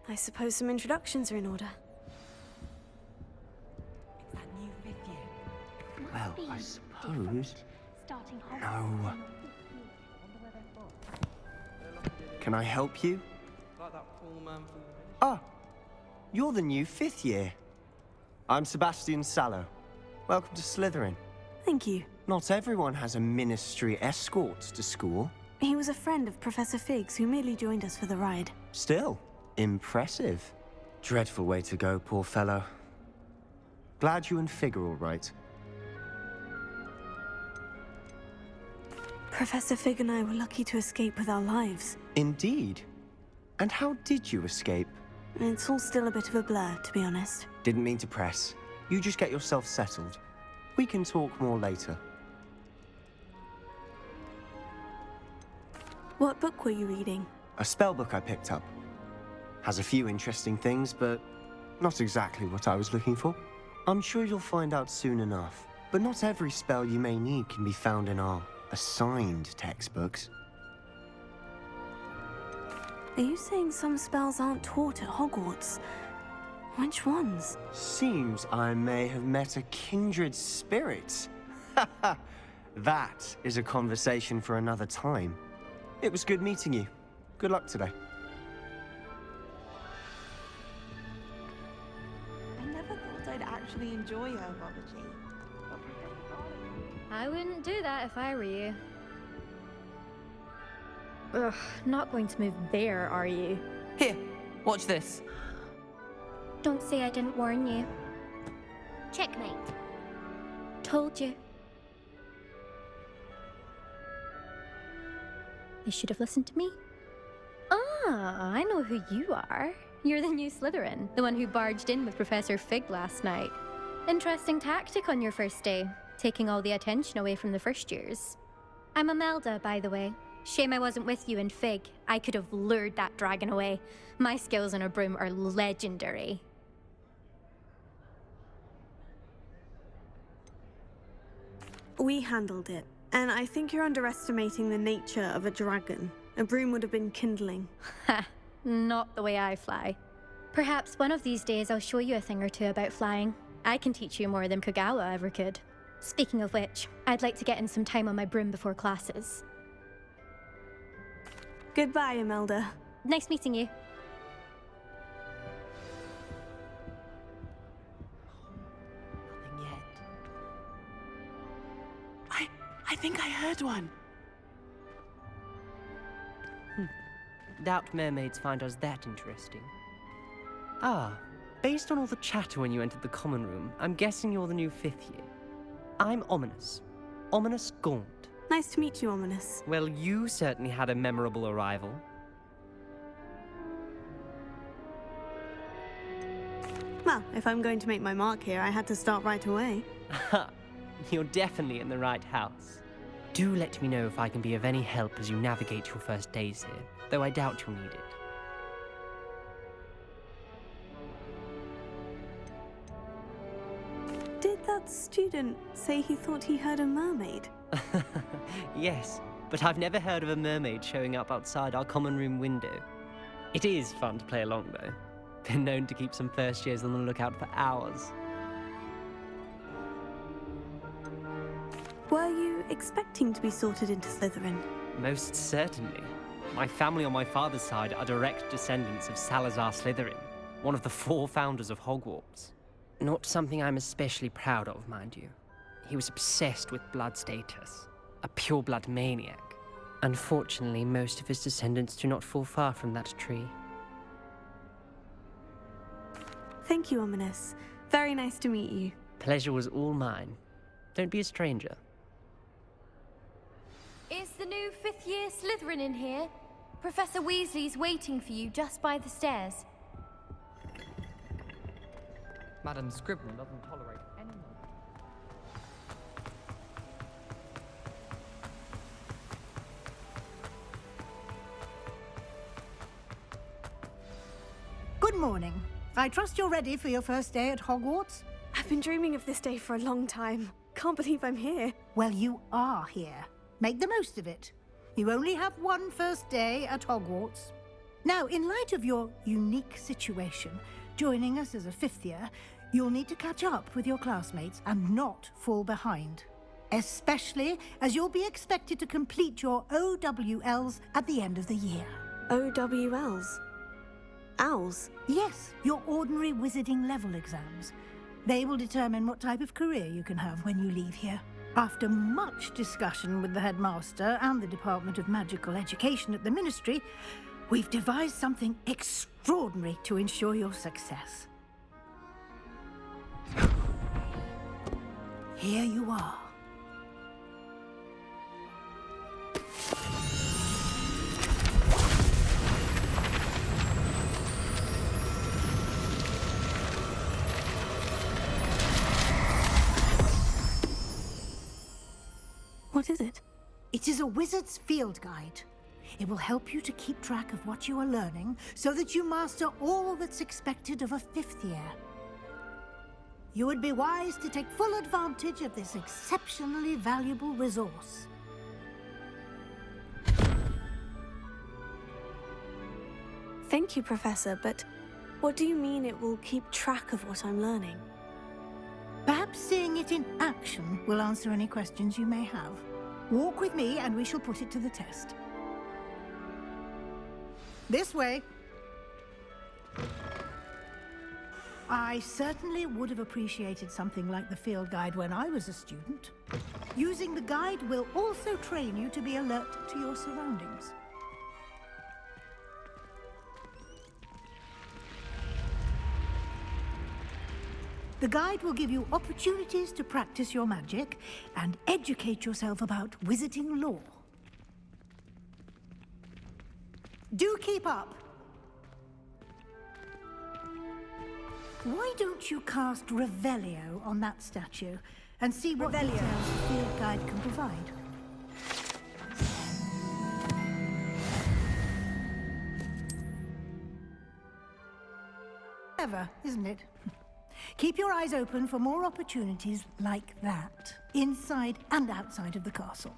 I suppose some introductions are in order. It's that new fifth year. Well, I suppose... No. Can I help you? Like that poor man from... Ah, you're the new fifth year. I'm Sebastian Sallow. Welcome to Slytherin. Thank you. Not everyone has a ministry escort to school. He was a friend of Professor Fig's who merely joined us for the ride. Still, impressive. Dreadful way to go, poor fellow. Glad you and Fig are all right. Professor Fig and I were lucky to escape with our lives. Indeed. And how did you escape? It's all still a bit of a blur, to be honest. Didn't mean to press. You just get yourself settled. We can talk more later. What book were you reading? A spellbook I picked up. Has a few interesting things, but not exactly what I was looking for. I'm sure you'll find out soon enough. But not every spell you may need can be found in our assigned textbooks. Are you saying some spells aren't taught at Hogwarts? Which ones? Seems I may have met a kindred spirit. That is a conversation for another time. It was good meeting you. Good luck today. I never thought I'd actually enjoy herbology. I wouldn't do that if I were you. Ugh, not going to move there, are you? Here, watch this. Don't say I didn't warn you. Checkmate. Told you. You should have listened to me. Ah, I know who you are. You're the new Slytherin, the one who barged in with Professor Fig last night. Interesting tactic on your first day, taking all the attention away from the first years. I'm Imelda, by the way. Shame I wasn't with you in Fig. I could have lured that dragon away. My skills on a broom are legendary. We handled it, and I think you're underestimating the nature of a dragon. A broom would have been kindling. Ha, not the way I fly. Perhaps one of these days I'll show you a thing or two about flying. I can teach you more than Kogawa ever could. Speaking of which, I'd like to get in some time on my broom before classes. Goodbye, Imelda. Nice meeting you. Nothing yet. I think I heard one. Doubt mermaids find us that interesting. Ah, based on all the chatter when you entered the common room, I'm guessing you're the new fifth year. I'm Ominous. Ominous Gaunt. Nice to meet you, Ominous. Well, you certainly had a memorable arrival. Well, if I'm going to make my mark here, I had to start right away. Ha! You're definitely in the right house. Do let me know if I can be of any help as you navigate your first days here, though I doubt you'll need it. Did that student say he thought he heard a mermaid? Yes, but I've never heard of a mermaid showing up outside our common room window. It is fun to play along, though. Been known to keep some first years on the lookout for hours. Were you expecting to be sorted into Slytherin? Most certainly. My family on my father's side are direct descendants of Salazar Slytherin, one of the 4 founders of Hogwarts. Not something I'm especially proud of, mind you. He was obsessed with blood status, a pure-blood maniac. Unfortunately, most of his descendants do not fall far from that tree. Thank you, Ominous. Very nice to meet you. Pleasure was all mine. Don't be a stranger. Is the new fifth year Slytherin in here? Professor Weasley's waiting for you just by the stairs. Madam Scribner doesn't tolerate anyone. Good morning. I trust you're ready for your first day at Hogwarts? I've been dreaming of this day for a long time. Can't believe I'm here. Well, you are here. Make the most of it. You only have one first day at Hogwarts. Now, in light of your unique situation, joining us as a 5th year, you'll need to catch up with your classmates and not fall behind. Especially as you'll be expected to complete your OWLs at the end of the year. OWLs? Owls? Yes, your ordinary wizarding level exams. They will determine what type of career you can have when you leave here. After much discussion with the headmaster and the Department of Magical Education at the Ministry, we've devised something extraordinary to ensure your success. Here you are. What is it? It is a wizard's field guide. It will help you to keep track of what you are learning so that you master all that's expected of a 5th year. You would be wise to take full advantage of this exceptionally valuable resource. Thank you, Professor, but what do you mean it will keep track of what I'm learning? Perhaps seeing it in action will answer any questions you may have. Walk with me and we shall put it to the test. This way. I certainly would have appreciated something like the field guide when I was a student. Using the guide will also train you to be alert to your surroundings. The guide will give you opportunities to practice your magic and educate yourself about wizarding lore. Do keep up. Why don't you cast Revelio on that statue and see what details the field guide can provide? Clever, isn't it? Keep your eyes open for more opportunities like that, inside and outside of the castle.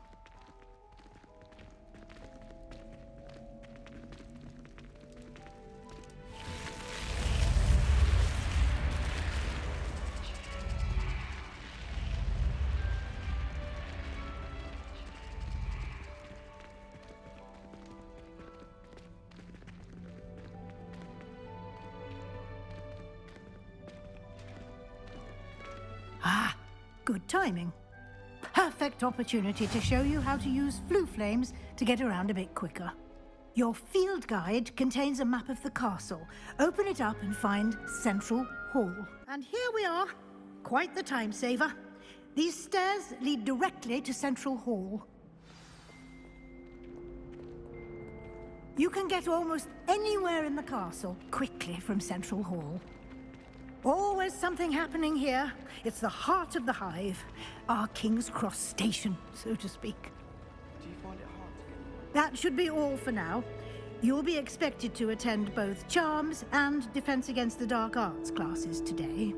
Good timing. Perfect opportunity to show you how to use flue flames to get around a bit quicker. Your field guide contains a map of the castle. Open it up and find Central Hall. And here we are. Quite the time saver. These stairs lead directly to Central Hall. You can get almost anywhere in the castle quickly from Central Hall. Always something happening here. It's the heart of the hive. Our King's Cross station, so to speak. Do you find it hard to get? That should be all for now. You'll be expected to attend both Charms and Defense Against the Dark Arts classes today.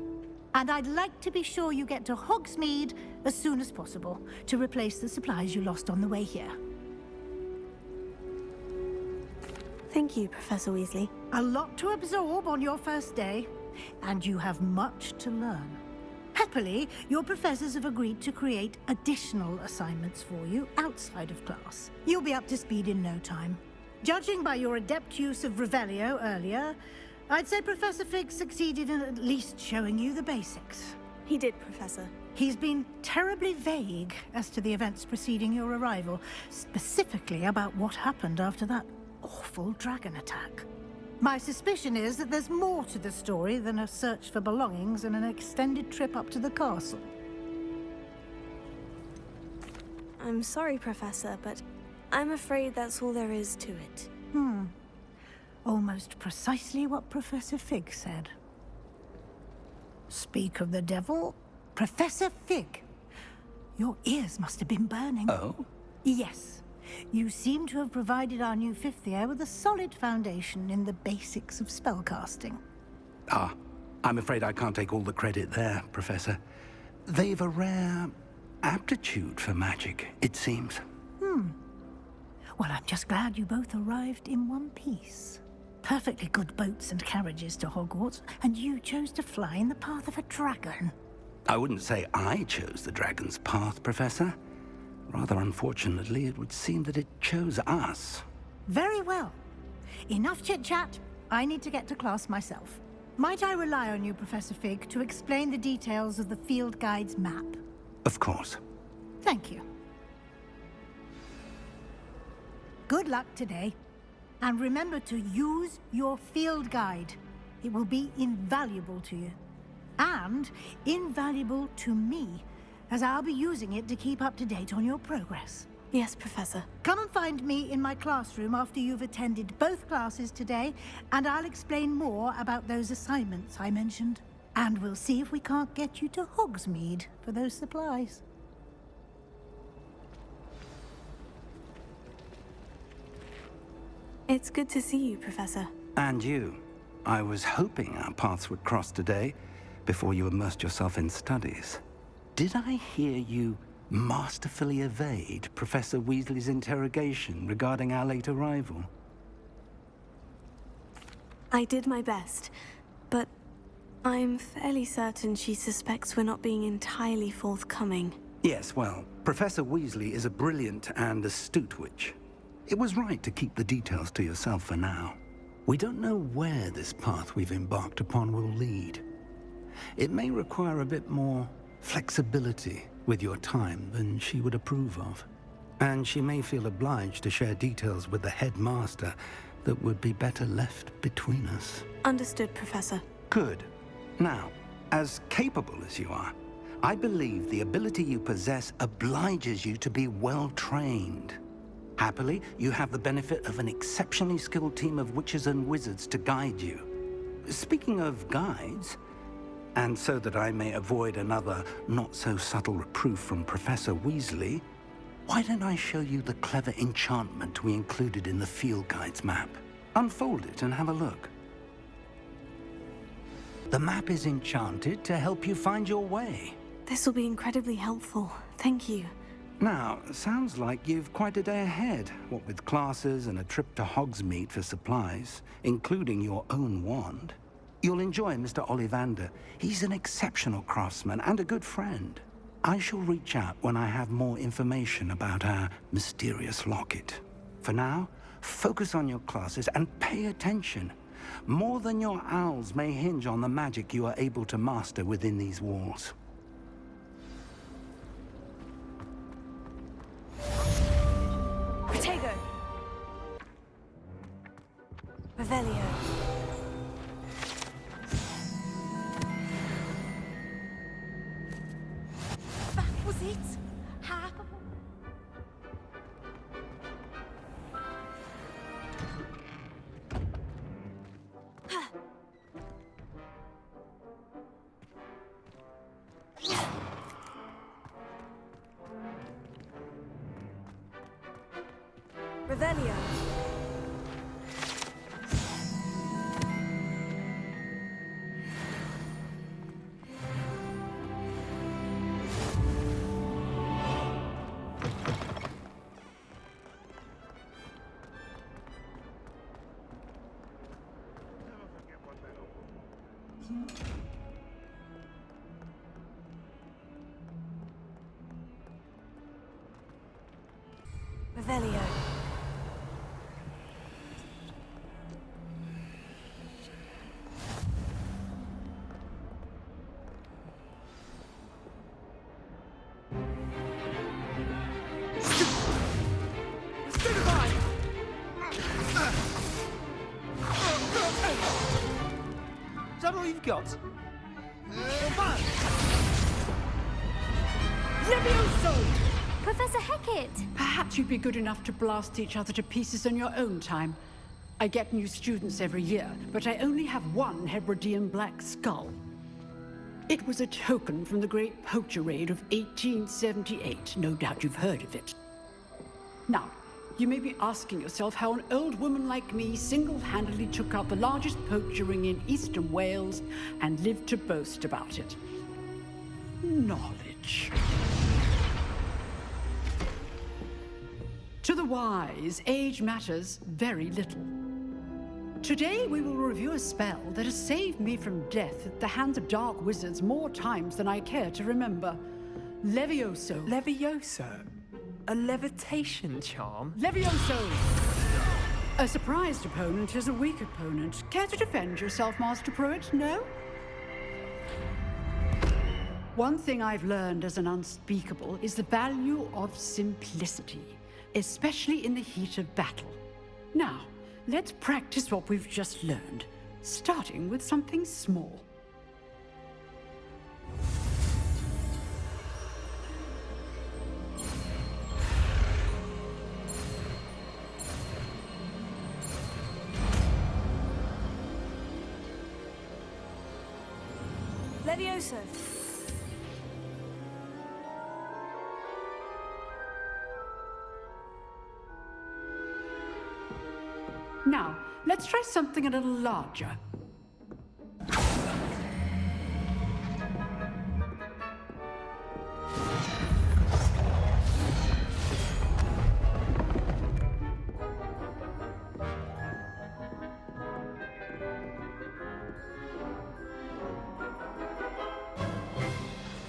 And I'd like to be sure you get to Hogsmeade as soon as possible to replace the supplies you lost on the way here. Thank you, Professor Weasley. A lot to absorb on your first day, and you have much to learn. Happily, your professors have agreed to create additional assignments for you outside of class. You'll be up to speed in no time. Judging by your adept use of Revelio earlier, I'd say Professor Fig succeeded in at least showing you the basics. He did, Professor. He's been terribly vague as to the events preceding your arrival, specifically about what happened after that awful dragon attack. My suspicion is that there's more to the story than a search for belongings and an extended trip up to the castle. I'm sorry, Professor, but I'm afraid that's all there is to it. Almost precisely what Professor Fig said. Speak of the devil, Professor Fig. Your ears must have been burning. Oh? Yes. You seem to have provided our new 5th year with a solid foundation in the basics of spellcasting. Ah, I'm afraid I can't take all the credit there, Professor. They've a rare aptitude for magic, it seems. Well, I'm just glad you both arrived in one piece. perfectly good boats and carriages to Hogwarts, and you chose to fly in the path of a dragon. I wouldn't say I chose the dragon's path, Professor. Rather unfortunately, it would seem that it chose us. Very well. Enough chit-chat. I need to get to class myself. Might I rely on you, Professor Fig, to explain the details of the field guide's map? Of course. Thank you. Good luck today. And remember to use your field guide. It will be invaluable to you. And invaluable to me, as I'll be using it to keep up to date on your progress. Yes, Professor. Come and find me in my classroom after you've attended both classes today, and I'll explain more about those assignments I mentioned. And we'll see if we can't get you to Hogsmeade for those supplies. It's good to see you, Professor. And you. I was hoping our paths would cross today, before you immersed yourself in studies. Did I hear you masterfully evade Professor Weasley's interrogation regarding our late arrival? I did my best, but I'm fairly certain she suspects we're not being entirely forthcoming. Yes, well, Professor Weasley is a brilliant and astute witch. It was right to keep the details to yourself for now. We don't know where this path we've embarked upon will lead. It may require a bit more flexibility with your time than she would approve of. And she may feel obliged to share details with the headmaster that would be better left between us. Understood, Professor. Good. Now, as capable as you are, I believe the ability you possess obliges you to be well trained. Happily, you have the benefit of an exceptionally skilled team of witches and wizards to guide you. Speaking of guides, and so that I may avoid another not-so-subtle reproof from Professor Weasley, why don't I show you the clever enchantment we included in the field guide's map? Unfold it and have a look. The map is enchanted to help you find your way. This will be incredibly helpful. Thank you. Now, sounds like you've quite a day ahead, what with classes and a trip to Hogsmeade for supplies, including your own wand. You'll enjoy Mr. Ollivander. He's an exceptional craftsman and a good friend. I shall reach out when I have more information about our mysterious locket. For now, focus on your classes and pay attention. More than your owls may hinge on the magic you are able to master within these walls. Protego! Revelio. That was it? How? Revelio. Revelio. Is that all you've got? Professor Hecat! Perhaps you'd be good enough to blast each other to pieces in your own time. I get new students every year, but I only have one Hebridean black skull. It was a token from the Great Poacher Raid of 1878. No doubt you've heard of it. Now, you may be asking yourself how an old woman like me single-handedly took out the largest poacher ring in eastern Wales and lived to boast about it. Knowledge. To the wise, age matters very little. Today we will review a spell that has saved me from death at the hands of dark wizards more times than I care to remember. Levioso. Levioso? A levitation charm? Levioso! A surprised opponent is a weak opponent. Care to defend yourself, Master Pruitt? No? One thing I've learned as an unspeakable is the value of simplicity, especially in the heat of battle. Now, let's practice what we've just learned, starting with something small. Levioso. Now, let's try something a little larger.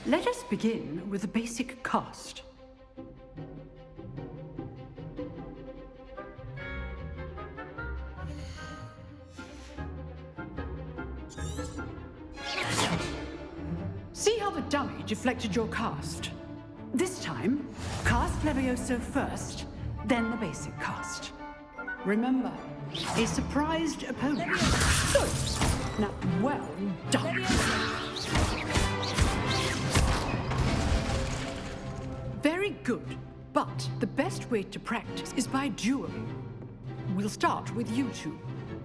Let us begin with a basic cast. See how the dummy deflected your cast? This time, cast Levioso first, then the basic cast. Remember, a surprised opponent. Good. Now, well done. Very good, but the best way to practice is by dueling. We'll start with you two.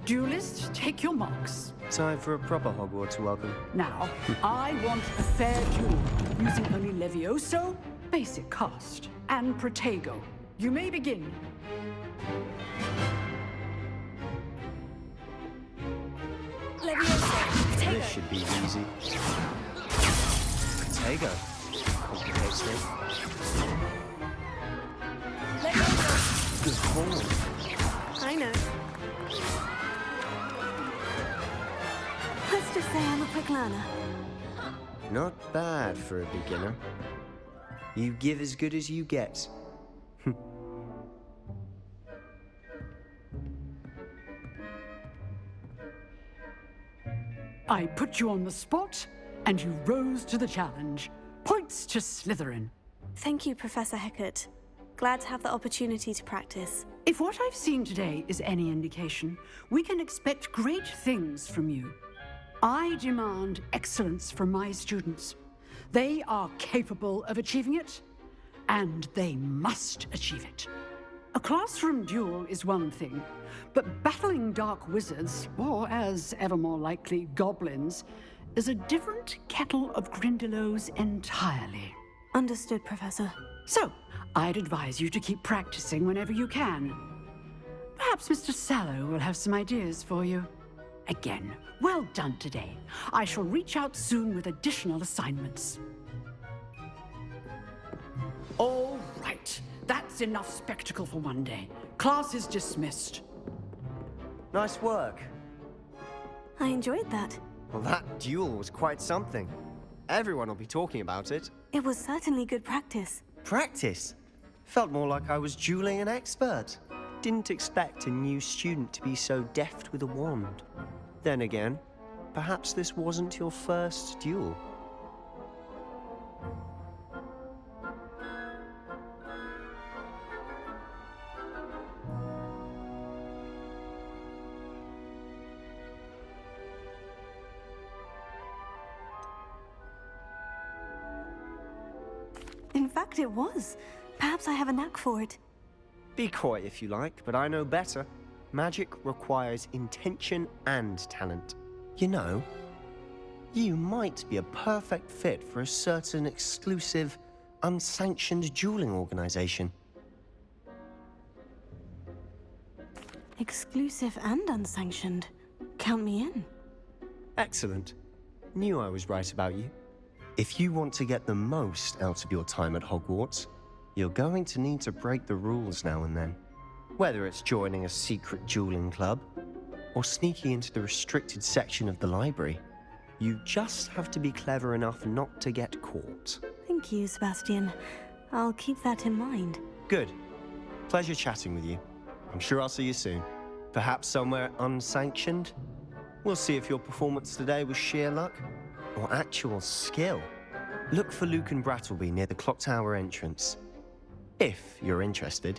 Duelists, take your marks. Time for a proper Hogwarts welcome. Now, I want a fair duel, using only Levioso, basic cast, and Protego. You may begin. Levioso. This should be easy. Protego. Complicates things. Good call. I know. Let's just say I'm a quick learner. Not bad for a beginner. You give as good as you get. I put you on the spot, and you rose to the challenge. Points to Slytherin. Thank you, Professor Hecat. Glad to have the opportunity to practice. If what I've seen today is any indication, we can expect great things from you. I demand excellence from my students. They are capable of achieving it, and they must achieve it. A classroom duel is one thing, but battling dark wizards, or as ever more likely, goblins, is a different kettle of Grindylows entirely. Understood, Professor. So, I'd advise you to keep practicing whenever you can. Perhaps Mr. Sallow will have some ideas for you. Again, well done today. I shall reach out soon with additional assignments. All right. That's enough spectacle for one day. Class is dismissed. Nice work. I enjoyed that. Well, that duel was quite something. Everyone will be talking about it. It was certainly good practice. Practice? Felt more like I was dueling an expert. Didn't expect a new student to be so deft with a wand. Then again, perhaps this wasn't your first duel. In fact, it was. Perhaps I have a knack for it. Be coy if you like, but I know better. Magic requires intention and talent. You know, you might be a perfect fit for a certain exclusive, unsanctioned dueling organization. Exclusive and unsanctioned. Count me in. Excellent. Knew I was right about you. If you want to get the most out of your time at Hogwarts, you're going to need to break the rules now and then. Whether it's joining a secret dueling club, or sneaking into the restricted section of the library. You just have to be clever enough not to get caught. Thank you, Sebastian. I'll keep that in mind. Good. Pleasure chatting with you. I'm sure I'll see you soon. Perhaps somewhere unsanctioned? We'll see if your performance today was sheer luck or actual skill. Look for Luke and Brattleby near the clock tower entrance, if you're interested.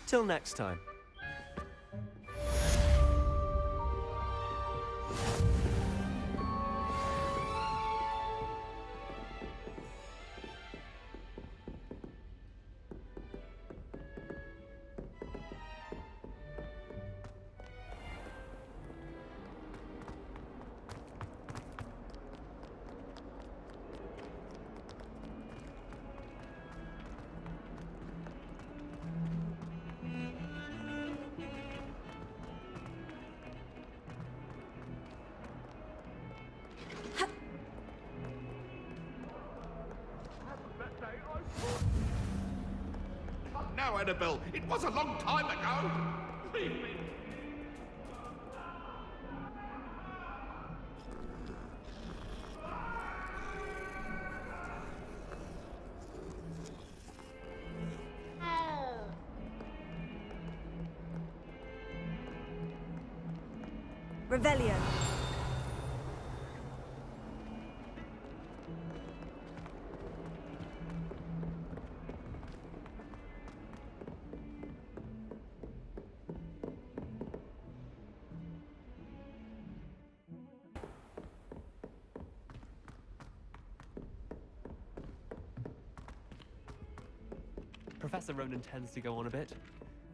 Till next time. Now, Annabelle, it was a long time ago. Leave me. Revelio. Professor Ronan tends to go on a bit.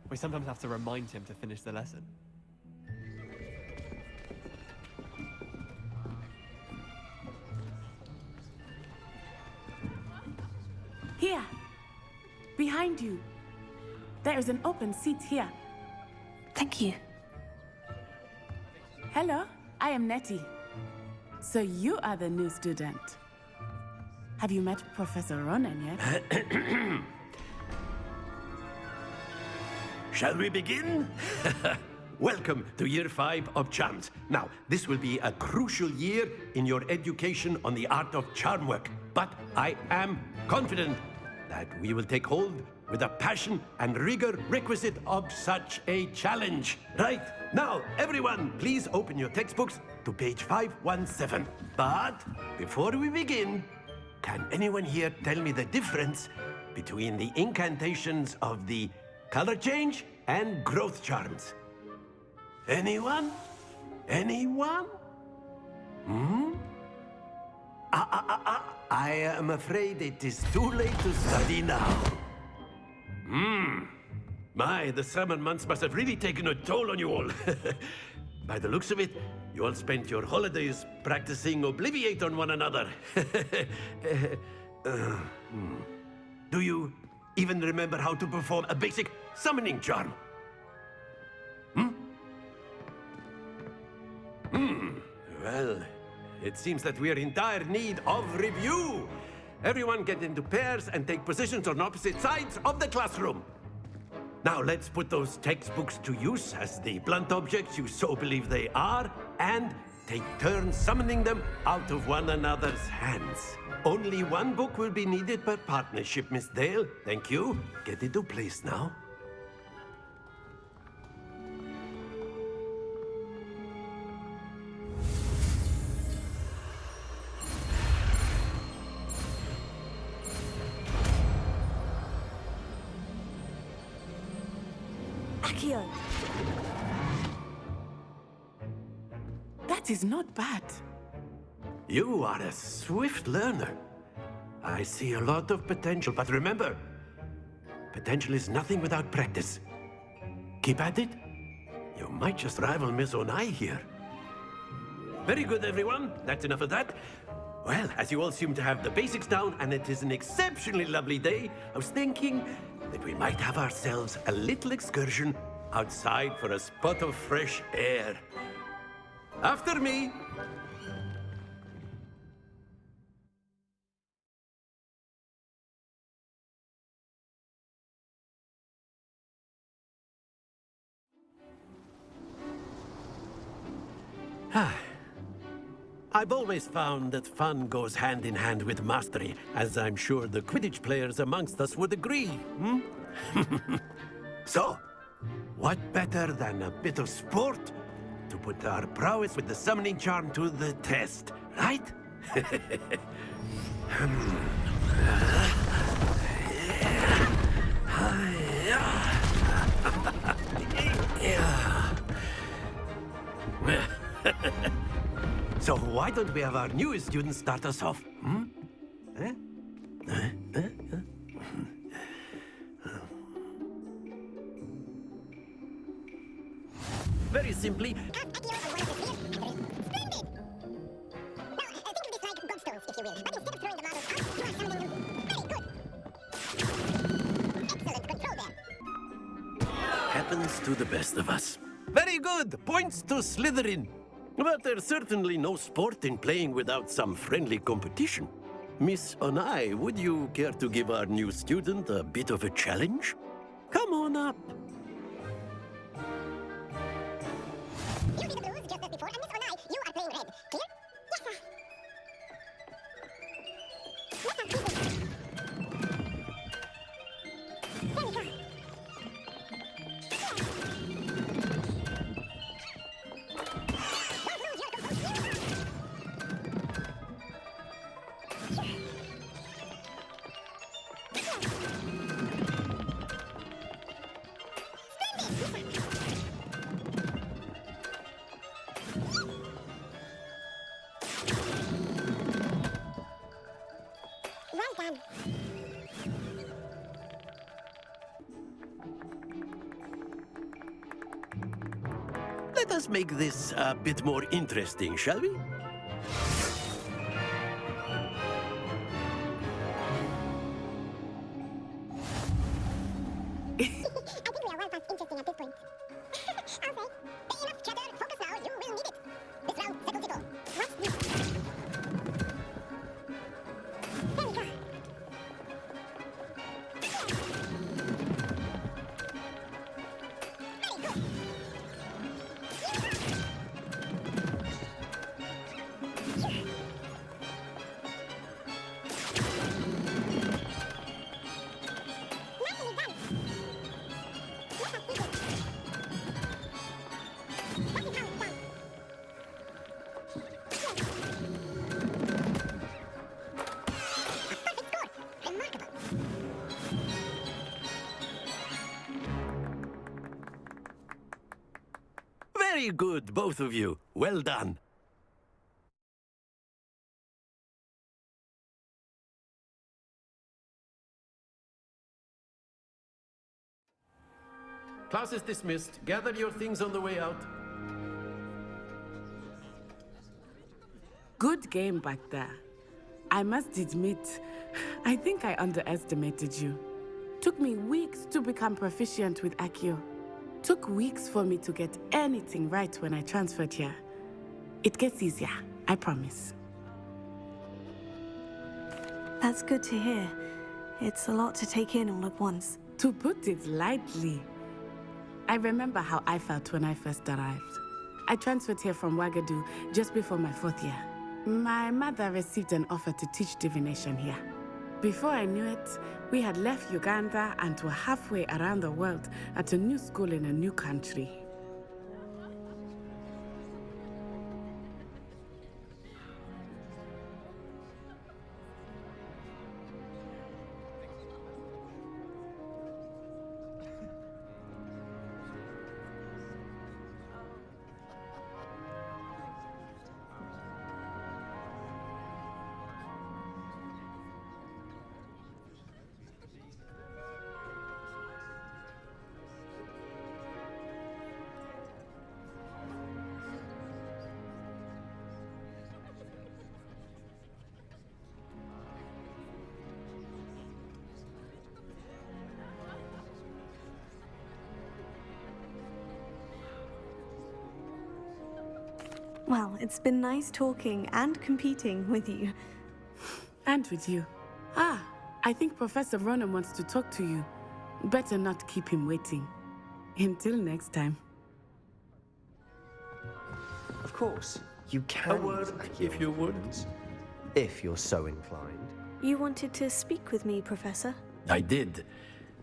We sometimes have to remind him to finish the lesson. Here! Behind you! There is an open seat here. Thank you. Hello, I am Nettie. So you are the new student. Have you met Professor Ronan yet? Shall we begin? Welcome to Year 5 of Charms. Now, this will be a crucial year in your education on the art of charm work, but I am confident that we will take hold with the passion and rigor requisite of such a challenge. Right, now, everyone, please open your textbooks to page 517. But before we begin, can anyone here tell me the difference between the incantations of the color change and growth charms? Anyone? Anyone? I am afraid it is too late to study now. My, the summer months must have really taken a toll on you all. By the looks of it, you all spent your holidays practicing Obliviate on one another. Do you even remember how to perform a basic summoning charm? Well, it seems that we are in dire need of review. Everyone get into pairs and take positions on opposite sides of the classroom. Now let's put those textbooks to use as the blunt objects you so believe they are, and take turns summoning them out of one another's hands. Only one book will be needed per partnership, Miss Dale. Thank you. Get into place now. Accio. That is not bad. You are a swift learner. I see a lot of potential, but remember, potential is nothing without practice. Keep at it. You might just rival Miss Onai here. Very good, everyone. That's enough of that. Well, as you all seem to have the basics down, and it is an exceptionally lovely day, I was thinking that we might have ourselves a little excursion outside for a spot of fresh air. After me. I've always found that fun goes hand in hand with mastery, as I'm sure the Quidditch players amongst us would agree, hmm? So, what better than a bit of sport to put our prowess with the summoning charm to the test, right? So why don't we have our newest student start us off? Hmm? Eh? Very simply. Happens to the best of us. Very good! Points to Slytherin. But there's certainly no sport in playing without some friendly competition. Miss Onai, would you care to give our new student a bit of a challenge? Come on up. You did the blues just as before, and Miss Onai, you are playing red. Clear? Yes, sir. Let us see this. There we go. Well done. Let us make this a bit more interesting, shall we? I think we are well past interesting at this point. I'll say, enough chatter, focus now, you will need it. This round, sickle tickle. What's this? There we go. Very good, both of you. Well done. Class is dismissed. Gather your things on the way out. Good game back there. I must admit, I think I underestimated you. Took me weeks to become proficient with Accio. Took weeks for me to get anything right when I transferred here. It gets easier, I promise. That's good to hear. It's a lot to take in all at once. To put it lightly, I remember how I felt when I first arrived. I transferred here from Wagadu just before my 4th year. My mother received an offer to teach divination here. Before I knew it, we had left Uganda and were halfway around the world at a new school in a new country. Well, it's been nice talking and competing with you. And with you. Ah, I think Professor Ronan wants to talk to you. Better not keep him waiting. Until next time. Of course. You can A word, attack your if you would. opponents, if you're so inclined. You wanted to speak with me, Professor? I did.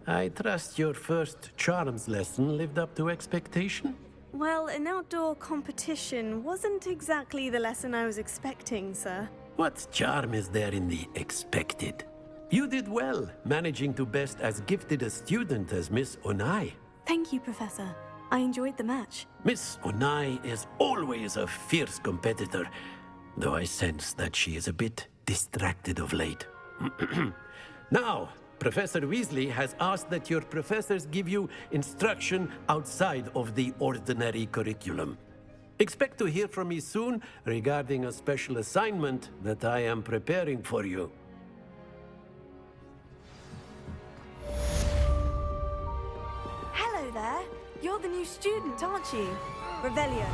I trust your first charms lesson lived up to expectation? Well, an outdoor competition wasn't exactly the lesson I was expecting, sir. What charm is there in the expected? You did well, managing to best as gifted a student as Miss Onai. Thank you, Professor. I enjoyed the match. Miss Onai is always a fierce competitor, though I sense that she is a bit distracted of late. Now, Professor Weasley has asked that your professors give you instruction outside of the ordinary curriculum. Expect to hear from me soon regarding a special assignment that I am preparing for you. Hello there. You're the new student, aren't you? Revelio.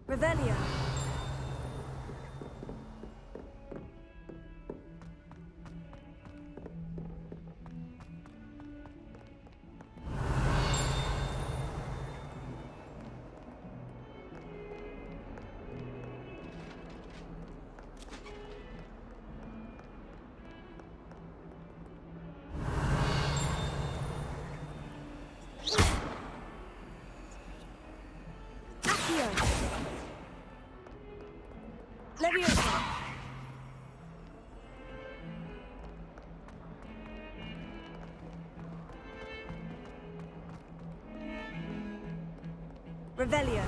Revelio. Leviosa. Revelio.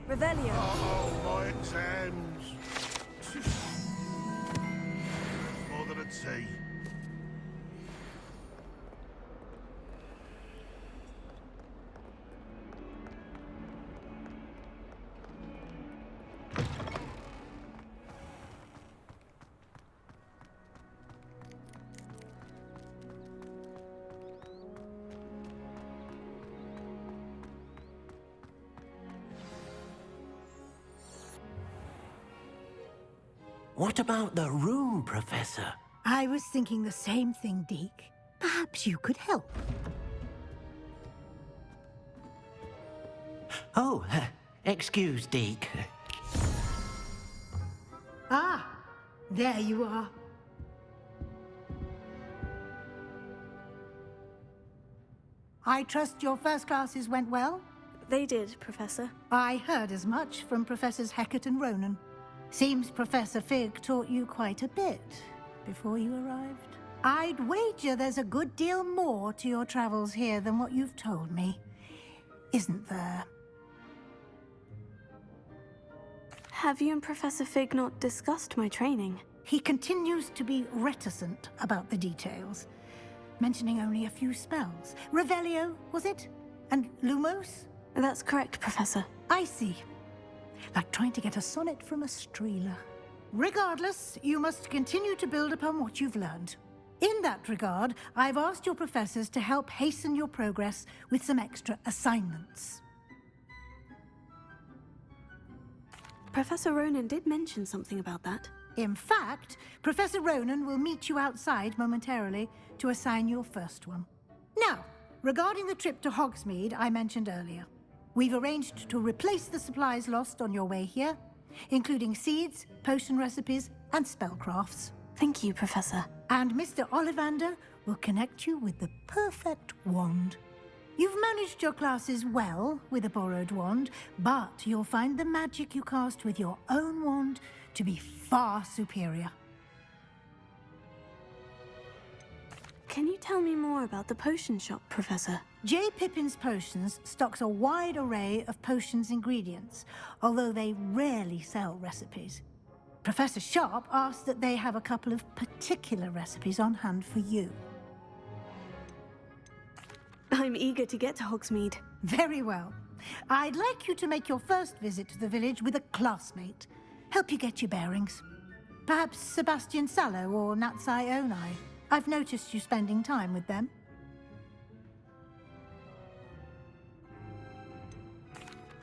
Revelio. Oh, my exams. More than at sea. What about the room, Professor? I was thinking the same thing, Deke. Perhaps you could help. Oh, excuse, Deke. Ah, there you are. I trust your first classes went well? They did, Professor. I heard as much from Professors Hecat and Ronan. Seems Professor Fig taught you quite a bit before you arrived. I'd wager there's a good deal more to your travels here than what you've told me. Isn't there? Have you and Professor Fig not discussed my training? He continues to be reticent about the details, mentioning only a few spells. Revelio, was it? And Lumos? That's correct, Professor. I see. Like trying to get a sonnet from a streeler. Regardless, you must continue to build upon what you've learned. In that regard, I've asked your professors to help hasten your progress with some extra assignments. Professor Ronan did mention something about that. In fact, Professor Ronan will meet you outside momentarily to assign your first one. Now, regarding the trip to Hogsmeade I mentioned earlier, we've arranged to replace the supplies lost on your way here, including seeds, potion recipes, and spellcrafts. Thank you, Professor. And Mr. Ollivander will connect you with the perfect wand. You've managed your classes well with a borrowed wand, but you'll find the magic you cast with your own wand to be far superior. Can you tell me more about the potion shop, Professor? J. Pippin's Potions stocks a wide array of potions ingredients, although they rarely sell recipes. Professor Sharp asked that they have a couple of particular recipes on hand for you. I'm eager to get to Hogsmeade. Very well. I'd like you to make your first visit to the village with a classmate. Help you get your bearings. Perhaps Sebastian Sallow or Natsai Onai. I've noticed you spending time with them.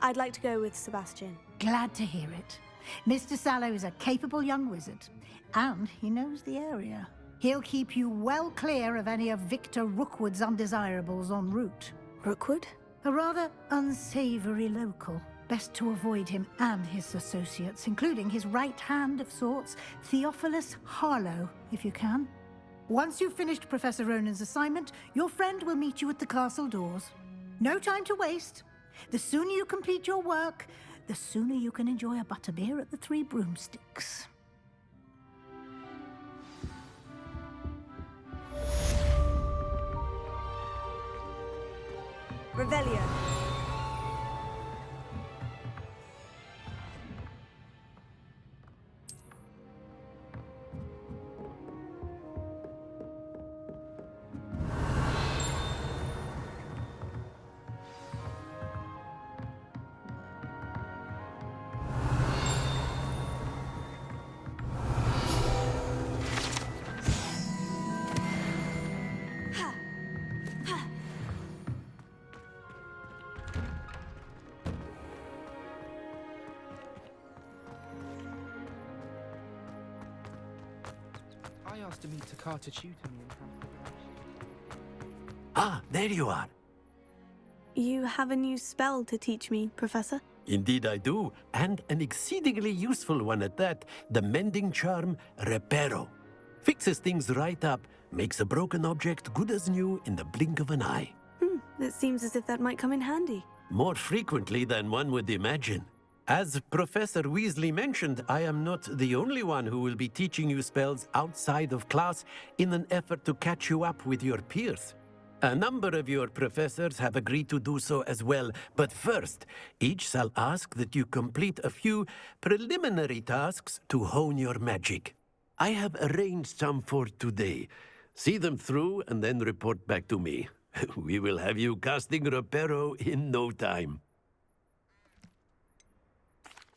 I'd like to go with Sebastian. Glad to hear it. Mr. Sallow is a capable young wizard, and he knows the area. He'll keep you well clear of any of Victor Rookwood's undesirables en route. Rookwood? A rather unsavory local. Best to avoid him and his associates, including his right hand of sorts, Theophilus Harlow, if you can. Once you've finished Professor Ronan's assignment, your friend will meet you at the castle doors. No time to waste. The sooner you complete your work, the sooner you can enjoy a butterbeer at the Three Broomsticks. Revelio. I asked him to car to tutor me in how. Ah, there you are. You have a new spell to teach me, Professor? Indeed I do, and an exceedingly useful one at that. The mending charm, Reparo. Fixes things right up, makes a broken object good as new in the blink of an eye. It seems as if that might come in handy. More frequently than one would imagine. As Professor Weasley mentioned, I am not the only one who will be teaching you spells outside of class in an effort to catch you up with your peers. A number of your professors have agreed to do so as well, but first, each shall ask that you complete a few preliminary tasks to hone your magic. I have arranged some for today. See them through and then report back to me. We will have you casting Reparo in no time.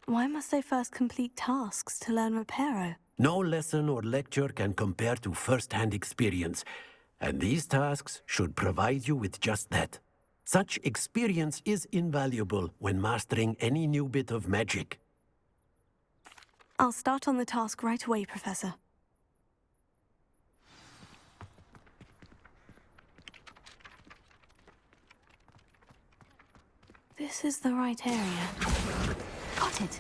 Why must I first complete tasks to learn Reparo? No lesson or lecture can compare to first-hand experience, and these tasks should provide you with just that. Such experience is invaluable when mastering any new bit of magic. I'll start on the task right away, Professor. This is the right area. Got it.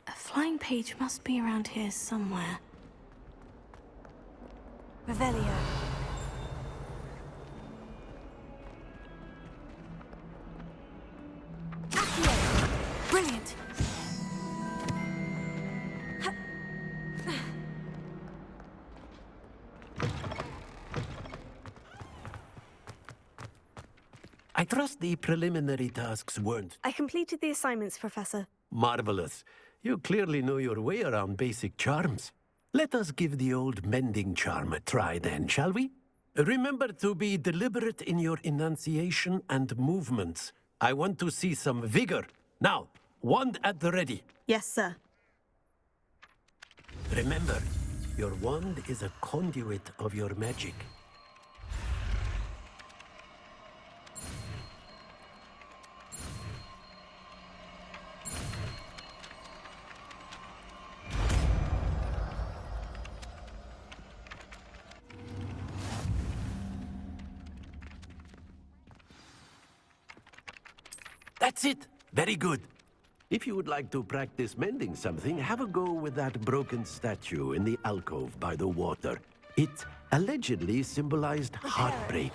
A flying page must be around here somewhere. Revelio. Brilliant! I trust the preliminary tasks weren't I completed the assignments, Professor. marvelous. You clearly know your way around basic charms. Let us give the old mending charm a try then, shall we? Remember to be deliberate in your enunciation and movements. I want to see some vigor. Now, wand at the ready. Yes, sir. Remember, your wand is a conduit of your magic. That's it. Very good. If you would like to practice mending something, have a go with that broken statue in the alcove by the water. It allegedly symbolized heartbreak.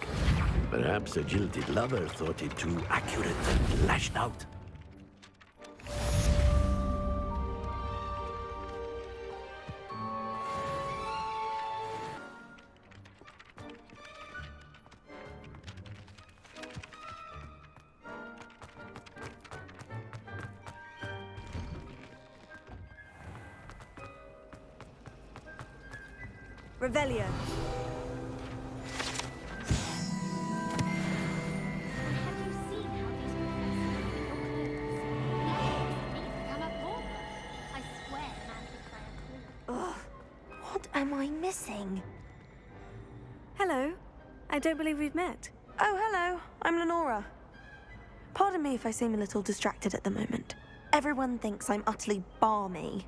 Perhaps a jilted lover thought it too accurate and lashed out. Revelio. Ugh, what am I missing? Hello. I don't believe we've met. Oh, hello. I'm Lenora. Pardon me if I seem a little distracted at the moment. Everyone thinks I'm utterly balmy.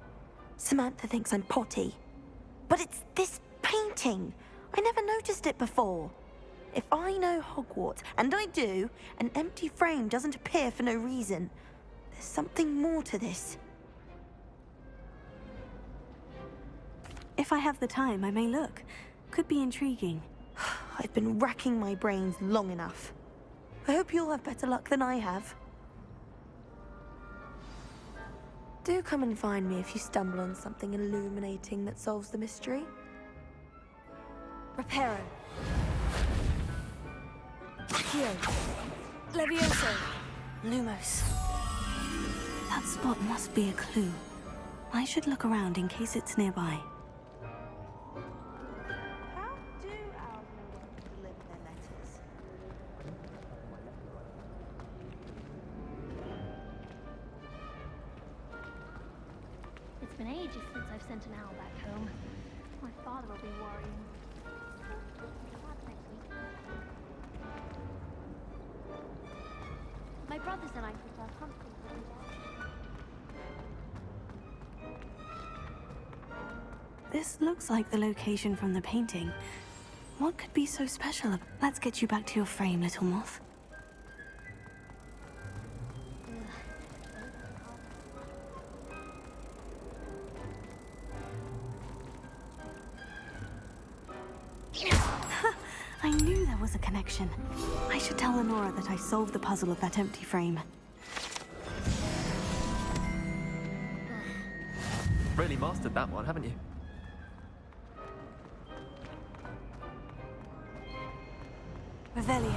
Samantha thinks I'm potty. But it's this painting. I never noticed it before. If I know Hogwarts, and I do, an empty frame doesn't appear for no reason. There's something more to this. If I have the time, I may look. Could be intriguing. I've been racking my brains long enough. I hope you'll have better luck than I have. Do come and find me if you stumble on something illuminating that solves the mystery. Reparo. Accio. Levioso. Lumos. That spot must be a clue. I should look around in case it's nearby. How do owls know when to deliver their letters? It's been ages since I've sent an owl back home. My father will be worrying. My brothers and I prefer pumpkins every day. This looks like the location from the painting. What could be so special? Let's get you back to your frame, little moth. I knew there was a connection. I should tell Lenora that I solved the puzzle of that empty frame. Really mastered that one, haven't you? Revelio.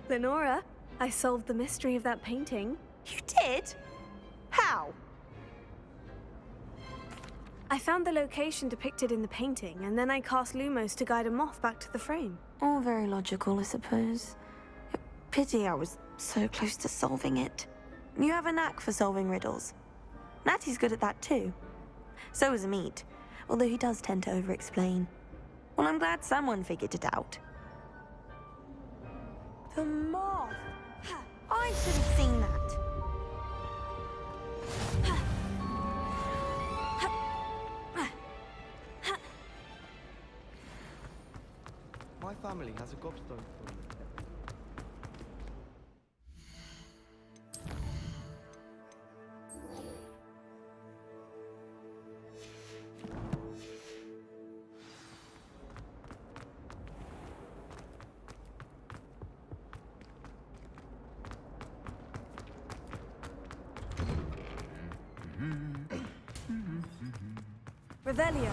Lenora, I solved the mystery of that painting. You did? How? I found the location depicted in the painting, and then I cast Lumos to guide a moth back to the frame. All very logical, I suppose. Pity I was so close to solving it. You have a knack for solving riddles. Natty's good at that too. So is Amit, although he does tend to over-explain. Well, I'm glad someone figured it out. The moth! I should have seen that. My family has a gobstone for me. Revelio.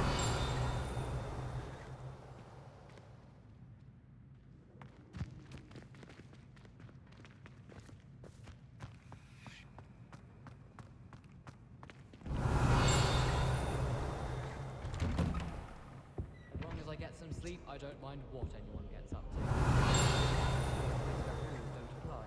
As long as I get some sleep, I don't mind what anyone gets up to. The rules don't apply.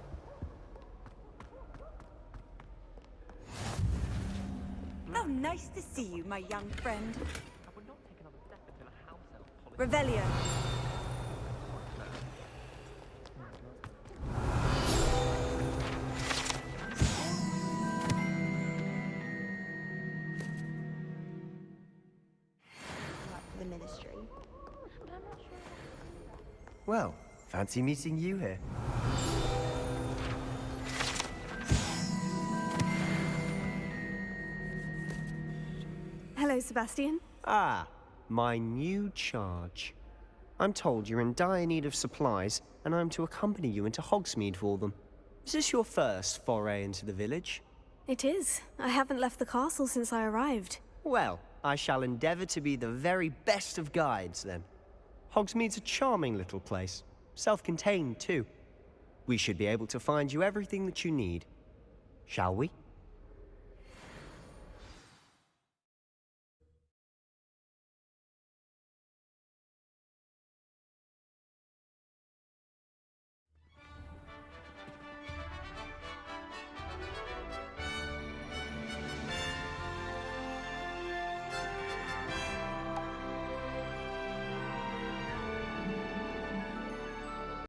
How nice to see you, my young friend. I would not take another step until a house elf Revelio. The ministry. Well, fancy meeting you here. Hello, Sebastian. Ah, my new charge. I'm told you're in dire need of supplies, and I'm to accompany you into Hogsmeade for them. Is this your first foray into the village? It is. I haven't left the castle since I arrived. Well, I shall endeavour to be the very best of guides, then. Hogsmeade's a charming little place. Self-contained, too. We should be able to find you everything that you need. Shall we?